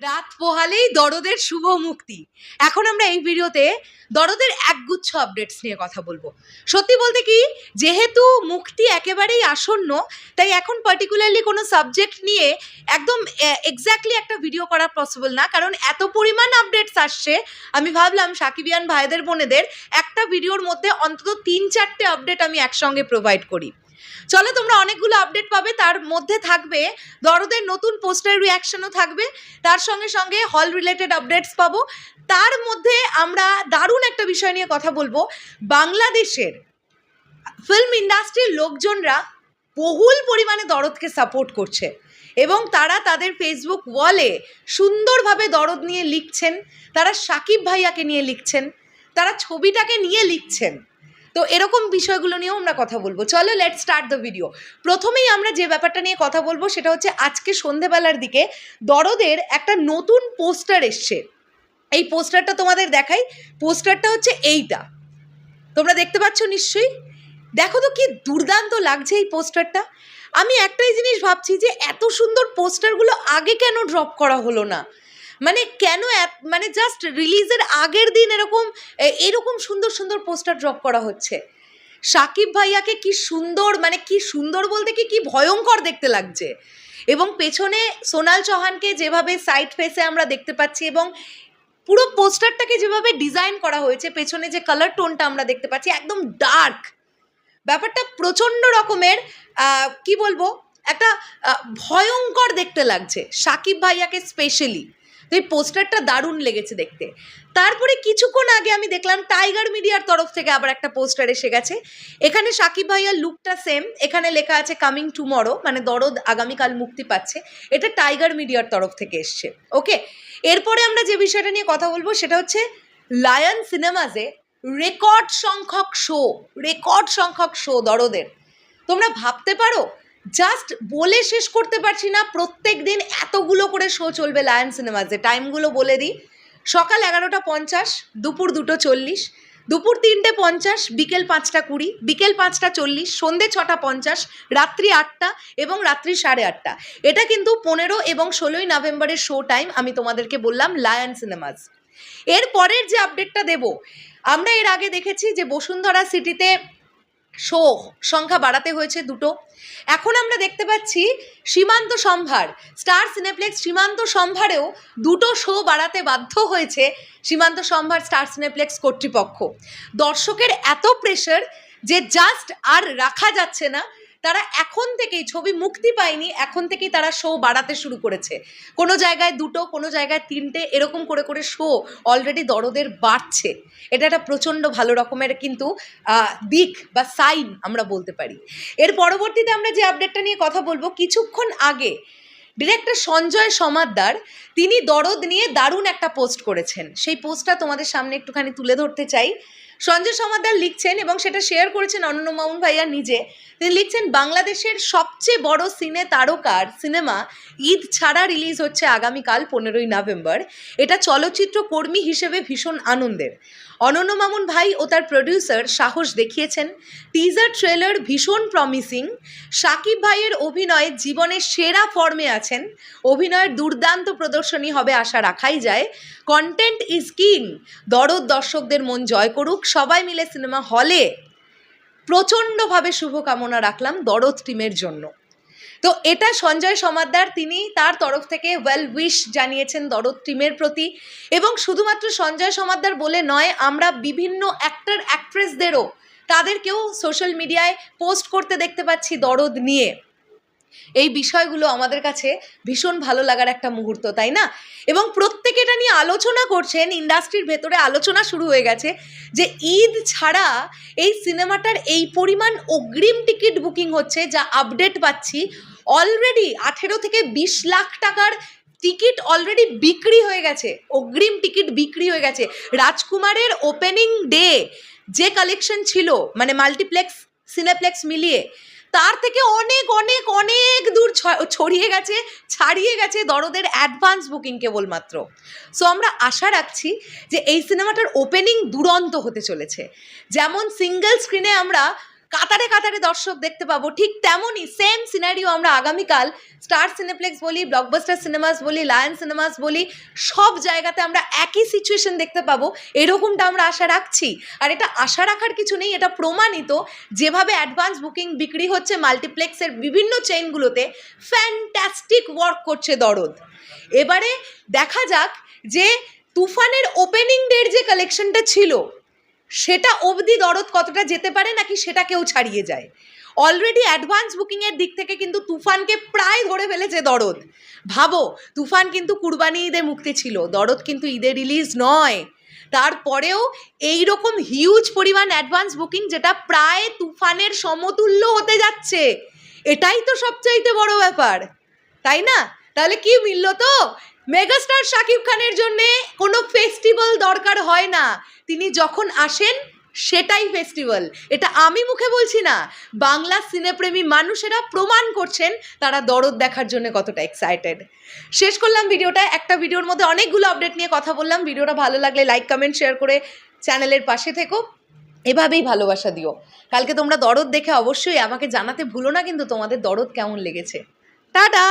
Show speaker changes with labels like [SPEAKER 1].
[SPEAKER 1] রাত পোহালেই দরদের শুভ মুক্তি। এখন আমরা এই ভিডিওতে দরদের একগুচ্ছ আপডেটস নিয়ে কথা বলবো। সত্যি বলতে কি, যেহেতু মুক্তি একেবারেই আসন্ন, তাই এখন পার্টিকুলারলি কোনো সাবজেক্ট নিয়ে একদম এক্স্যাক্টলি একটা ভিডিও করা পসিবল না, কারণ এত পরিমাণ আপডেটস আসছে। আমি ভাবলাম সাকিবিয়ান ভাইদের বোনেদের একটা ভিডিওর মধ্যে অন্তত 3-4টে আপডেট আমি একসঙ্গে প্রোভাইড করি। চলো, তোমরা অনেকগুলো আপডেট পাবে, তার মধ্যে থাকবে দরদের নতুন পোস্টার রিয়াকশনও থাকবে, তার সঙ্গে সঙ্গে হল রিলেটেড আপডেটস পাবো। তার মধ্যে আমরা দারুণ একটা বিষয় নিয়ে কথা বলবো। বাংলাদেশের ফিল্ম ইন্ডাস্ট্রির লোকজনরা বহুল পরিমাণে দরদকে সাপোর্ট করছে এবং তারা তাদের ফেসবুক ওয়ালে সুন্দরভাবে দরদ নিয়ে লিখছেন, তারা সাকিব ভাইয়াকে নিয়ে লিখছেন, তারা ছবিটাকে নিয়ে লিখছেন। তো এরকম বিষয়গুলো নিয়েও আমরা কথা বলবো। চলো, লেটস স্টার্ট দ্য ভিডিও। প্রথমেই আমরা যে ব্যাপারটা নিয়ে কথা বলবো সেটা হচ্ছে আজকে সন্ধেবেলার দিকে দরদের একটা নতুন পোস্টার এসছে। এই পোস্টারটা তোমাদের দেখাই। পোস্টারটা হচ্ছে এইটা, তোমরা দেখতে পাচ্ছ নিশ্চয়ই। দেখো তো কি দুর্দান্ত লাগছে এই পোস্টারটা। আমি একটাই জিনিস ভাবছি যে এত সুন্দর পোস্টারগুলো আগে কেন ড্রপ করা হলো না, মানে কেন মানে জাস্ট রিলিজের আগের দিন এরকম সুন্দর সুন্দর পোস্টার ড্রপ করা হচ্ছে। সাকিব ভাইয়াকে কি সুন্দর, মানে কি সুন্দর বলতে কি ভয়ঙ্কর দেখতে লাগছে। এবং পেছনে সোনাল চৌহানকে যেভাবে সাইড ফেসে আমরা দেখতে পাচ্ছি এবং পুরো পোস্টারটাকে যেভাবে ডিজাইন করা হয়েছে, পেছনে যে কালার টোনটা আমরা দেখতে পাচ্ছি একদম ডার্ক, ব্যাপারটা প্রচণ্ড রকমের কি বলবো, একটা ভয়ঙ্কর দেখতে লাগছে সাকিব ভাইয়াকে স্পেশালি। তো এই পোস্টারটা দারুণ লেগেছে দেখতে। তারপরে কিছুক্ষণ আগে আমি দেখলাম টাইগার মিডিয়ার তরফ থেকে আবার একটা পোস্টার এসে গেছে। এখানে সাকিব ভাইয়ার লুকটা সেম, এখানে লেখা আছে কামিং টুমরো, মানে দরদ আগামীকাল মুক্তি পাচ্ছে। এটা টাইগার মিডিয়ার তরফ থেকে এসছে। ওকে, এরপরে আমরা যে বিষয়টা নিয়ে কথা বলবো সেটা হচ্ছে লায়ন সিনেমাসে রেকর্ড সংখ্যক শো দরদের। তোমরা ভাবতে পারো, জাস্ট বলে শেষ করতে পারছি না, প্রত্যেক দিন এতগুলো করে শো চলবে লায়ন সিনেমাসে। টাইমগুলো বলে দিই: সকাল 11টা 50, দুপুর 2টো 40, দুপুর 3টে 50, বিকেল 5টা 20, বিকেল 5টা 40, সন্ধে 6টা 50, রাত্রি 8টা এবং রাত্রি 8:30। এটা কিন্তু 15 এবং 16ই নভেম্বরের শো টাইম আমি তোমাদেরকে বললাম লায়ন সিনেমাস। এর পরের যে আপডেটটা দেব, আমরা এর আগে দেখেছি যে বসুন্ধরা সিটিতে শো সংখ্যা বাড়াতে হয়েছে 2টো। এখন আমরা দেখতে পাচ্ছি সীমান্ত সম্ভার, স্টার সিনেপ্লেক্স সীমান্ত সম্ভারেও 2টো শো বাড়াতে বাধ্য হয়েছে সীমান্ত সম্ভার স্টার সিনেপ্লেক্স কর্তৃপক্ষ। দর্শকের এত প্রেশার যে জাস্ট আর রাখা যাচ্ছে না, তারা এখন থেকেই, ছবি মুক্তি পায়নি এখন থেকেই তারা শো বাড়াতে শুরু করেছে। কোনো জায়গায় 2টো, কোনো জায়গায় 3টে, এরকম করে করে শো অলরেডি দরদের বাড়ছে। এটা একটা প্রচণ্ড ভালো রকমের কিন্তু দিক বা সাইন আমরা বলতে পারি। এর পরবর্তীতে আমরা যে আপডেটটা নিয়ে কথা বলবো, কিছুক্ষণ আগে ডিরেক্টর সঞ্জয় সমাদ্দার তিনি দরদ নিয়ে দারুণ একটা পোস্ট করেছেন। সেই পোস্টটা তোমাদের সামনে একটুখানি তুলে ধরতে চাই। সঞ্জয় সমাদ্দার লিখছেন এবং সেটা শেয়ার করেছেন অনন্য মামুন ভাইয়া নিজে। তিনি লিখছেন, বাংলাদেশের সবচেয়ে বড় তারকার সিনেমা ঈদ ছাড়া রিলিজ হচ্ছে আগামীকাল 15ই নভেম্বর। এটা চলচ্চিত্র কর্মী হিসেবে ভীষণ আনন্দের। অনন্য মামুন ভাই ও তার প্রডিউসার সাহস দেখিয়েছেন। টিজার ট্রেলার ভীষণ প্রমিসিং। সাকিব ভাইয়ের অভিনয়ে জীবনের সেরা ফর্মে আছেন। অভিনয়ের দুর্দান্ত প্রদর্শনী হবে আশা রাখাই যায়। Content is king. দরদ দর্শকদের মন জয় করুক। সবাই মিলে সিনেমা হলে। প্রচণ্ডভাবে শুভকামনা রাখলাম দরদ টিমের জন্য। তো এটা সঞ্জয় সমাদ্দার, তিনি তার তরফ থেকে ওয়েল উইশ জানিয়েছেন দরদ টিমের প্রতি। এবং শুধুমাত্র সঞ্জয় সমাদ্দার বলে নয়, আমরা বিভিন্ন অ্যাক্টর অ্যাক্ট্রেসদেরও তাদেরকেও সোশ্যাল মিডিয়ায় পোস্ট করতে দেখতে পাচ্ছি দরদ নিয়ে। এই বিষয়গুলো আমাদের কাছে ভীষণ ভালো লাগার একটা মুহূর্ত, তাই না? এবং প্রত্যেকে এটা নিয়ে আলোচনা করছেন, ইন্ডাস্ট্রির ভেতরে আলোচনা শুরু হয়ে গেছে যে ঈদ ছাড়া এই সিনেমাটার এই পরিমাণ অগ্রিম টিকিট বুকিং হচ্ছে, যা আপডেট পাচ্ছি। অলরেডি 18 থেকে 20 লাখ টাকার টিকিট অলরেডি বিক্রি হয়ে গেছে, অগ্রিম টিকিট বিক্রি হয়ে গেছে। রাজকুমারের ওপেনিং ডে যে কালেকশন ছিল, মানে মাল্টিপ্লেক্স সিনেপ্লেক্স মিলিয়ে, তার থেকে অনেক অনেক অনেক দূর ছাড়িয়ে গেছে দরদের অ্যাডভান্স বুকিং কেবলমাত্র। সো আমরা আশা রাখছি যে এই সিনেমাটার ওপেনিং দুরন্ত হতে চলেছে। যেমন সিঙ্গেল স্ক্রিনে আমরা কাতারে কাতারে দর্শক দেখতে পাবো, ঠিক তেমনই সেম সিনারিও আমরা আগামীকাল স্টার সিনেপ্লেক্স বলি, ব্লকবাস্টার সিনেমাস বলি, লায়ন সিনেমাস বলি, সব জায়গাতে আমরা একই সিচুয়েশন দেখতে পাবো, এরকমটা আমরা আশা রাখছি। আর এটা আশা রাখার কিছু নেই, এটা প্রমাণিত। যেভাবে অ্যাডভান্স বুকিং বিক্রি হচ্ছে মাল্টিপ্লেক্সের বিভিন্ন চেইনগুলোতে, ফ্যান্টাস্টিক ওয়ার্ক করছে দরদ। এবারে দেখা যাক যে তুফানের ওপেনিং ডের যে কালেকশনটা ছিল সেটা অবধি দরদ কতটা যেতে পারে, নাকি সেটা কেউ ছাড়িয়ে যায়। অলরেডি অ্যাডভান্স বুকিংয়ের দিক থেকে কিন্তু তুফানকে প্রায় ধরে ফেলেছে দরদ। ভাবো, তুফান কিন্তু কুরবানি ঈদে মুক্তি ছিল, দরদ কিন্তু ঈদে রিলিজ নয়। তারপরেও এই রকম হিউজ পরিমাণ অ্যাডভান্স বুকিং, যেটা প্রায় তুফানের সমতুল্য হতে যাচ্ছে, এটাই তো সবচাইতে বড় ব্যাপার, তাই না? তাহলে কি মিলল? তো মেগাস্টার শাকিব খানের জন্যে কোনো ফেস্টিভ্যাল দরকার হয় না, তিনি যখন আসেন সেটাই ফেস্টিভ্যাল। এটা আমি মুখে বলছি না, বাংলা সিনেপ্রেমী মানুষেরা প্রমাণ করছেন তারা দরদ দেখার জন্য কতটা এক্সাইটেড। শেষ করলাম ভিডিওটা, একটা ভিডিওর মধ্যে অনেকগুলো আপডেট নিয়ে কথা বললাম। ভিডিওটা ভালো লাগলে লাইক কমেন্ট শেয়ার করে চ্যানেলের পাশে থেকো, এভাবেই ভালোবাসা দিও। কালকে তোমরা দরদ দেখে অবশ্যই আমাকে জানাতে ভুলো না কিন্তু তোমাদের দরদ কেমন লেগেছে। টাটা।